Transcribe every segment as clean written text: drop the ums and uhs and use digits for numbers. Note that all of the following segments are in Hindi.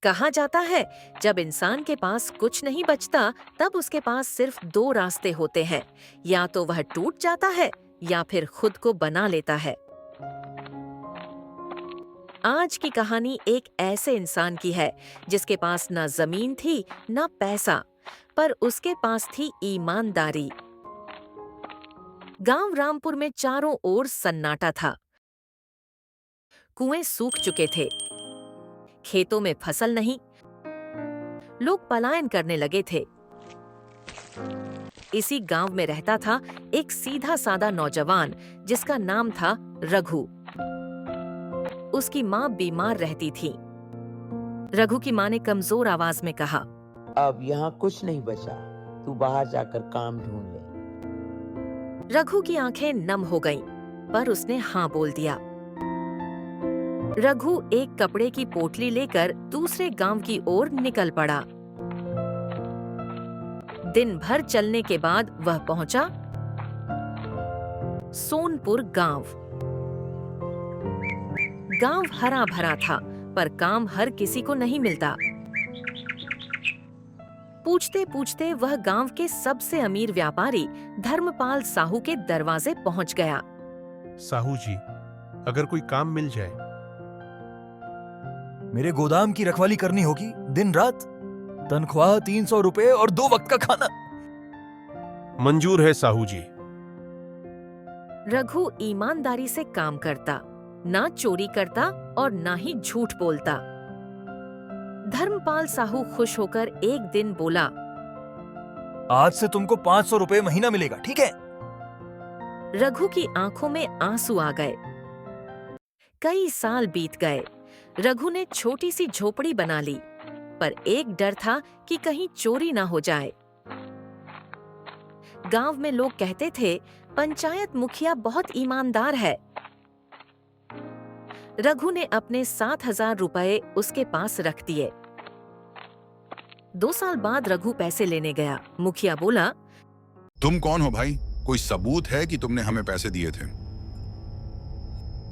कहा जाता है जब इंसान के पास कुछ नहीं बचता तब उसके पास सिर्फ दो रास्ते होते हैं, या तो वह टूट जाता है या फिर खुद को बना लेता है। आज की कहानी एक ऐसे इंसान की है जिसके पास ना जमीन थी ना पैसा, पर उसके पास थी ईमानदारी। गांव रामपुर में चारों ओर सन्नाटा था। कुएं सूख चुके थे, खेतों में फसल नहीं, लोग पलायन करने लगे थे। इसी गांव में रहता था एक सीधा साधा नौजवान जिसका नाम था रघु। उसकी माँ बीमार रहती थी। रघु की माँ ने कमजोर आवाज में कहा, अब यहाँ कुछ नहीं बचा, तू बाहर जाकर काम ढूंढ ले। रघु की आंखें नम हो गईं, पर उसने हाँ बोल दिया। रघु एक कपड़े की पोटली लेकर दूसरे गांव की ओर निकल पड़ा। दिन भर चलने के बाद वह पहुंचा सोनपुर गांव। गांव हरा भरा था, पर काम हर किसी को नहीं मिलता। पूछते पूछते वह गांव के सबसे अमीर व्यापारी धर्मपाल साहू के दरवाजे पहुंच गया। साहू जी, अगर कोई काम मिल जाए। मेरे गोदाम की रखवाली करनी होगी दिन रात, तनख्वाह 300 रुपए और 2 वक्त का खाना। मंजूर है साहू जी। रघु ईमानदारी से काम करता, ना चोरी करता और ना ही झूठ बोलता। धर्मपाल साहू खुश होकर एक दिन बोला, आज से तुमको 500 रुपए महीना मिलेगा, ठीक है? रघु की आंखों में आंसू आ गए। कई साल बीत गए। रघु ने छोटी सी झोपड़ी बना ली, पर एक डर था कि कहीं चोरी ना हो जाए। गांव में लोग कहते थे, पंचायत मुखिया बहुत ईमानदार है। रघु ने अपने 7,000 रुपए उसके पास रख दिए। 2 साल बाद रघु पैसे लेने गया। मुखिया बोला, तुम कौन हो भाई? कोई सबूत है कि तुमने हमें पैसे दिए थे?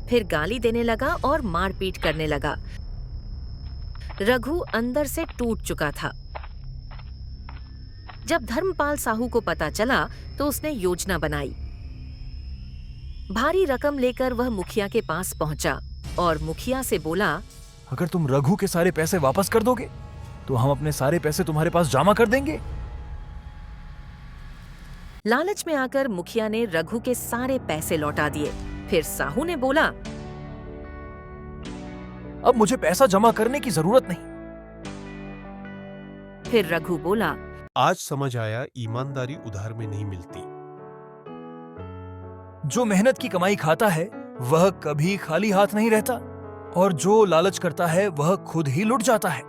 फिर गाली देने लगा और मारपीट करने लगा। रघु अंदर से टूट चुका था। जब धर्मपाल साहू को पता चला तो उसने योजना बनाई। भारी रकम लेकर वह मुखिया के पास पहुंचा और मुखिया से बोला, अगर तुम रघु के सारे पैसे वापस कर दोगे तो हम अपने सारे पैसे तुम्हारे पास जमा कर देंगे। लालच में आकर मुखिया ने रघु के सारे पैसे लौटा दिए। फिर साहू ने बोला, अब मुझे पैसा जमा करने की जरूरत नहीं। फिर रघु बोला, आज समझ आया ईमानदारी उधार में नहीं मिलती। जो मेहनत की कमाई खाता है वह कभी खाली हाथ नहीं रहता, और जो लालच करता है वह खुद ही लुट जाता है।